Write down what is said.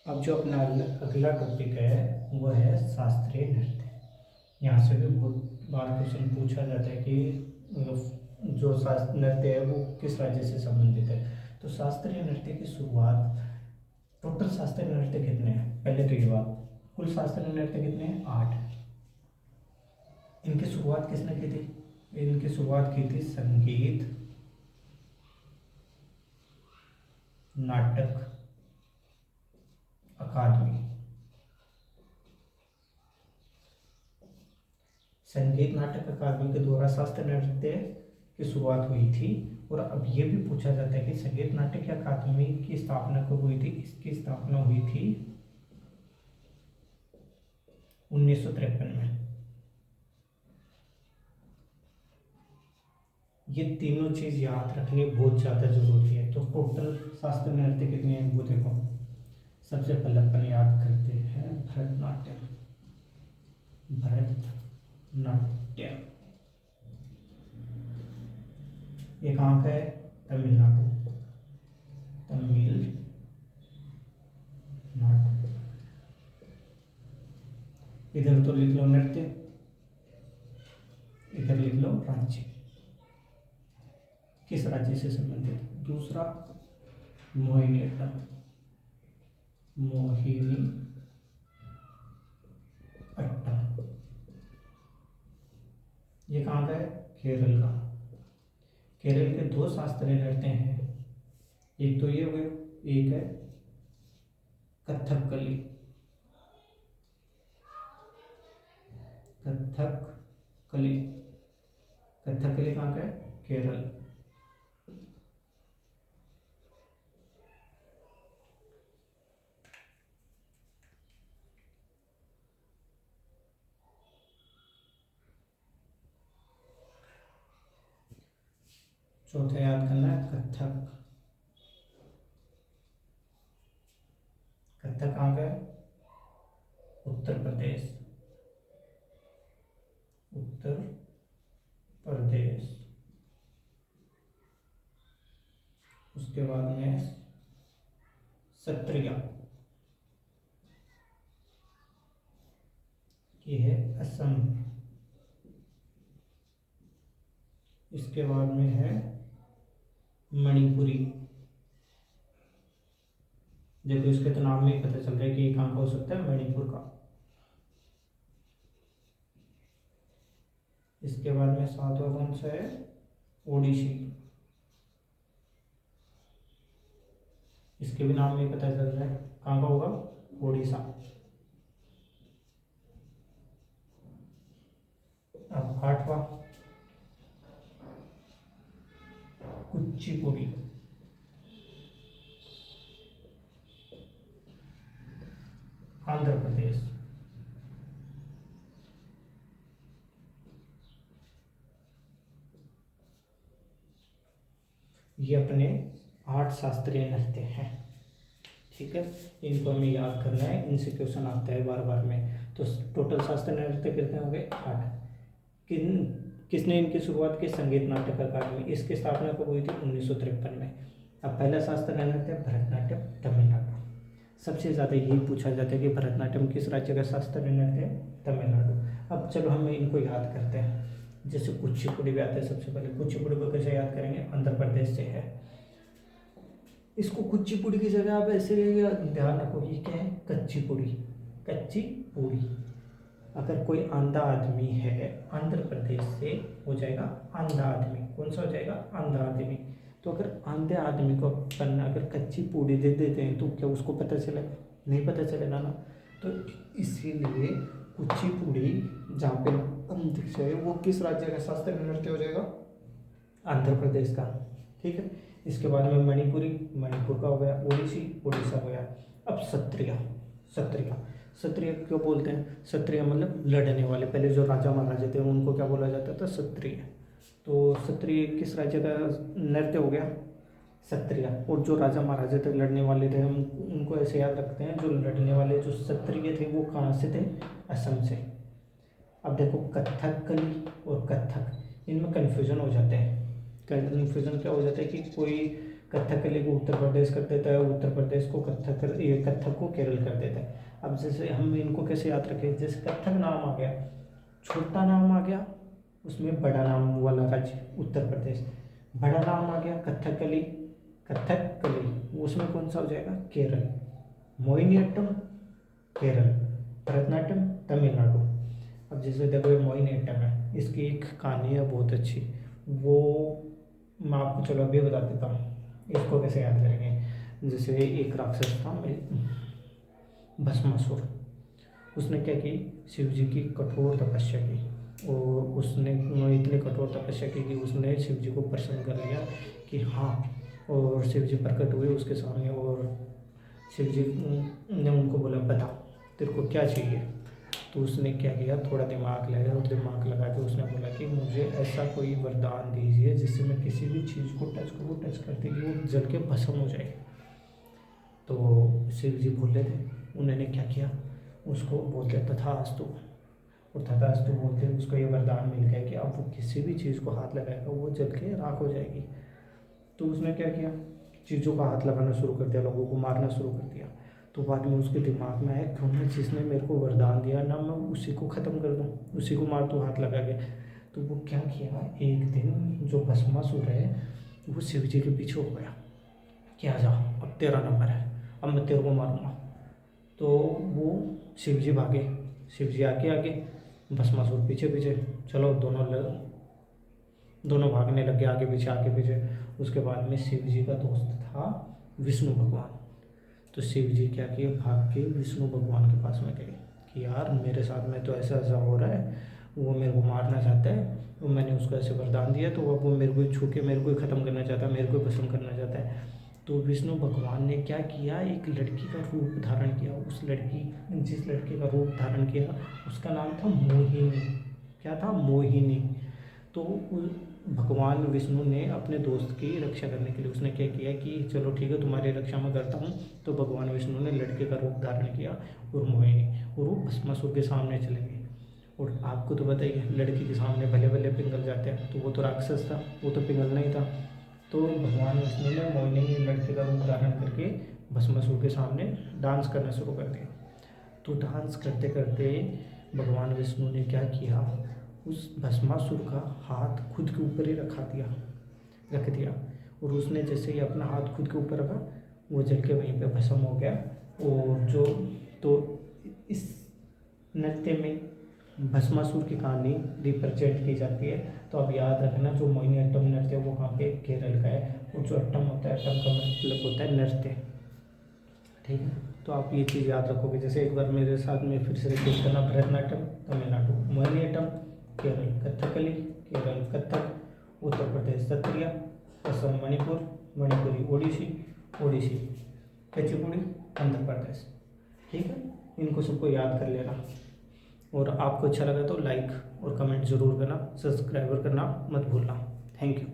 अब जो अपना अगला टॉपिक है वो है शास्त्रीय नृत्य। यहाँ से भी बहुत बार क्वेश्चन पूछा जाता है कि जो शास्त्रीय नृत्य है वो किस राज्य से संबंधित है। तो शास्त्रीय नृत्य की शुरुआत, टोटल शास्त्रीय नृत्य कितने हैं, पहले तो ये बात, कुल शास्त्रीय नृत्य कितने हैं, 8। इनकी शुरुआत किसने की थी? इनकी शुरुआत की थी संगीत नाटक अकादमी। संगीत नाटक अकादमी के द्वारा शास्त्रीय नृत्य की शुरुआत हुई थी। और अब ये भी पूछा जाता है कि संगीत नाटक अकादमी की स्थापना कब हुई थी? इसकी स्थापना हुई थी 1953 में। ये तीनों चीज याद रखनी बहुत ज्यादा जरूरी है। तो टोटल शास्त्रीय नृत्य कितने हैं वो देखो। सबसे पहले अपन याद करते हैं भरतनाट्यम। भरतनाट्यम ये कहाँ का है? तमिलनाडु। तमिलनाडु। इधर तो लिख लो नृत्य, इधर लिख लो राज्य। किस राज्य से संबंधित? दूसरा मोहिनीअट्टम। मोहिनीअट्टम ये कहाँ का है? केरल का। केरल के दो शास्त्रीय नृत्य हैं, एक तो ये हुए, एक है कथकली। कथकली, कथकली कहाँ का है? केरल। चौथा याद करना है कथक। कथक कहाँ का है? उत्तर प्रदेश। उत्तर प्रदेश। उसके बाद में सत्रिया, ये है असम। इसके बाद में है मणिपुरी। देखो इसके तो नाम में ही पता चल रहा है कि ये कहाँ का हो सकता है, मणिपुर का। इसके बाद में सातवां कौन सा है? ओडिसी। इसके भी नाम में ही पता चल रहा है कहाँ का होगा, ओडिशा। अब आठवां कुचिपुड़ी। आंध्र प्रदेश। ये अपने 8 शास्त्रीय नृत्य हैं, ठीक है। इनको हमें याद करना है, इनसे क्वेश्चन आता है बार बार में। तो टोटल शास्त्रीय नृत्य कितने हो गए? 8। किसने इनकी शुरुआत की? संगीत नाटक अकादमी। इसकी स्थापना कब हुई थी? 1953 में। अब पहला शास्त्रीय नृत्य भरतनाट्यम, तमिलनाडु। सबसे ज़्यादा यही पूछा जाता है कि भरतनाट्यम किस राज्य का शास्त्रीय नृत्य है? तमिलनाडु। अब चलो हम इनको याद करते हैं। जैसे कुचिपुड़ी भी आता है, सबसे पहले कुचिपुड़ी को कैसे याद करेंगे? आंध्र प्रदेश से है। इसको कुचिपुड़ी की जगह आप ऐसे ध्यान रखो, ये क्या है? कच्ची पूड़ी। कच्ची पूड़ी। अगर कोई आंधा आदमी है आंध्र प्रदेश से, हो जाएगा आंधा आदमी। कौन सा हो जाएगा? आंधा आदमी। तो अगर आंधे आदमी को अपन अगर कच्ची पूड़ी दे देते हैं तो क्या उसको पता चलेगा? नहीं पता चलेगा ना। तो इसीलिए कुचिपुड़ी जहाँ पे हम दिख रहे वो किस राज्य का शास्त्रीय नृत्य हो जाएगा? आंध्र प्रदेश का, ठीक है। इसके बाद में मणिपुरी, मणिपुर का हो गया। ओडिसी, उड़ीसा हो गया। अब सत्रिया। सत्रिया, सत्रिय क्यों बोलते हैं? सत्रिय मतलब लड़ने वाले। पहले जो राजा महाराजा थे उनको क्या बोला जाता था? सत्रिय। तो सत्रिय किस राज्य का नृत्य हो गया? सत्रिया। और जो राजा महाराजा थे लड़ने वाले थे, हम उनको ऐसे याद रखते हैं, जो लड़ने वाले जो सत्रिय थे वो कहाँ से थे? असम से। अब देखो कथकली और कथक, इनमें कन्फ्यूजन हो जाते हैं। कन्फ्यूजन क्या हो जाता है कि कोई कथकली को उत्तर प्रदेश कर देता है, उत्तर प्रदेश को कथक को केरल कर देता है। अब जैसे हम इनको कैसे याद रखें, जैसे कथक नाम आ गया, छोटा नाम आ गया, उसमें बड़ा नाम वाला राज्य उत्तर प्रदेश, बड़ा नाम आ गया कथकली, कथकली उसमें कौन सा हो जाएगा, केरल। मोहिनीअट्टम केरल, भरतनाट्यम तमिलनाडु। अब जैसे देखो ये मोहिनीअट्टम है, इसकी एक कहानी है बहुत अच्छी, वो मैं आपको चलो अभी बता देता हूँ, इसको कैसे याद करेंगे। जैसे एक राक्षस था भस्मासुर, उसने क्या की, शिव जी की कठोर तपस्या की, और उसने इतनी कठोर तपस्या की कि उसने शिव जी को प्रसन्न कर लिया कि हाँ, और शिव जी प्रकट हुए उसके सामने, और शिव जी ने उनको बोला बता तेरे को क्या चाहिए। तो उसने क्या किया, थोड़ा दिमाग लगाया, और दिमाग लगा के उसने बोला कि मुझे ऐसा कोई वरदान दीजिए जिससे मैं किसी भी चीज़ को टच करूँ, टच करते ही वो जल के भस्म हो जाए। तो शिव जी बोले थे, उन्होंने क्या किया, उसको बोलते तथास्तु, और तथास्तु बोलते उसको ये वरदान मिल गया कि अब वो किसी भी चीज़ को हाथ लगाएगा वो जल के राख हो जाएगी। तो उसने क्या किया, चीज़ों का हाथ लगाना शुरू कर दिया, लोगों को मारना शुरू कर दिया। तो बाद में उसके दिमाग में आया, क्यों ना जिसने मेरे को वरदान दिया ना, मैं उसी को ख़त्म कर दूँ, उसी को मार दूँ हाथ लगा के। तो वो क्या किया, एक दिन जो भस्मासुर है वो शिव जी के पीछे हो गया कि आ जा, अब तेरा नंबर है, अब मैं तेरे को मारूंगा। तो वो शिव जी भागे, शिव जी आगे आगे, भस्मासुर पीछे पीछे, चलो दोनों भागने लगे आगे पीछे। उसके बाद में शिव जी का दोस्त था विष्णु भगवान। तो शिव जी क्या किए, भाग के विष्णु भगवान के पास में गए कि यार मेरे साथ में तो ऐसा ऐसा हो रहा है, वो मेरे को मारना चाहता है, तो मैंने उसको ऐसे वरदान दिया, तो अब वो मेरे को छू के मेरे को ख़त्म करना चाहता है, मेरे को भस्म करना चाहता है। तो विष्णु भगवान ने क्या किया, एक लड़की का रूप धारण किया। जिस लड़के का रूप धारण किया उसका नाम था मोहिनी। क्या था, मोहिनी। तो भगवान विष्णु ने अपने दोस्त की रक्षा करने के लिए उसने क्या किया कि चलो ठीक है तुम्हारी रक्षा मैं करता हूँ। तो भगवान विष्णु ने लड़के का रूप धारण किया और मोहिनी, और वो भस्मासुर के सामने चले गए। और आपको तो बताइए, लड़की के सामने भले भले पिघल जाते हैं, तो वो तो राक्षस था, वो तो पिघलना ही था। तो भगवान विष्णु ने मोहिनी लड़के का रूप धारण करके भस्मासुर के सामने डांस करना शुरू कर दिया। तो डांस करते करते भगवान विष्णु ने क्या किया, उस भस्मासुर का हाथ खुद के ऊपर ही रख दिया, और उसने जैसे ही अपना हाथ खुद के ऊपर रखा वो जल के वहीं पे भस्म हो गया। और तो इस नृत्य में भस्मासुर की कहानी रिप्रेजेंट की जाती है। तो अब याद रखना, जो मोहिनीअट्टम नृत्य वो वहाँ पे केरल का है, और जो अट्टम होता है, अट्टम का मतलब होता है नृत्य, ठीक है। तो आप ये चीज़ याद रखोगे। जैसे एक बार मेरे साथ में फिर से रिपीट करना, भरतनाट्यम तमिलनाडु, मोहिनीअट्टम केरल, कथकली केरल कथक, उत्तर प्रदेश सत्रिया, असम मणिपुर, मणिपुरी ओडिसी, कुचिपुड़ी आंध्र प्रदेश, ठीक है। इनको सबको याद कर लेना, और आपको अच्छा लगा तो लाइक और कमेंट ज़रूर करना, सब्सक्राइबर करना मत भूलना। Thank you.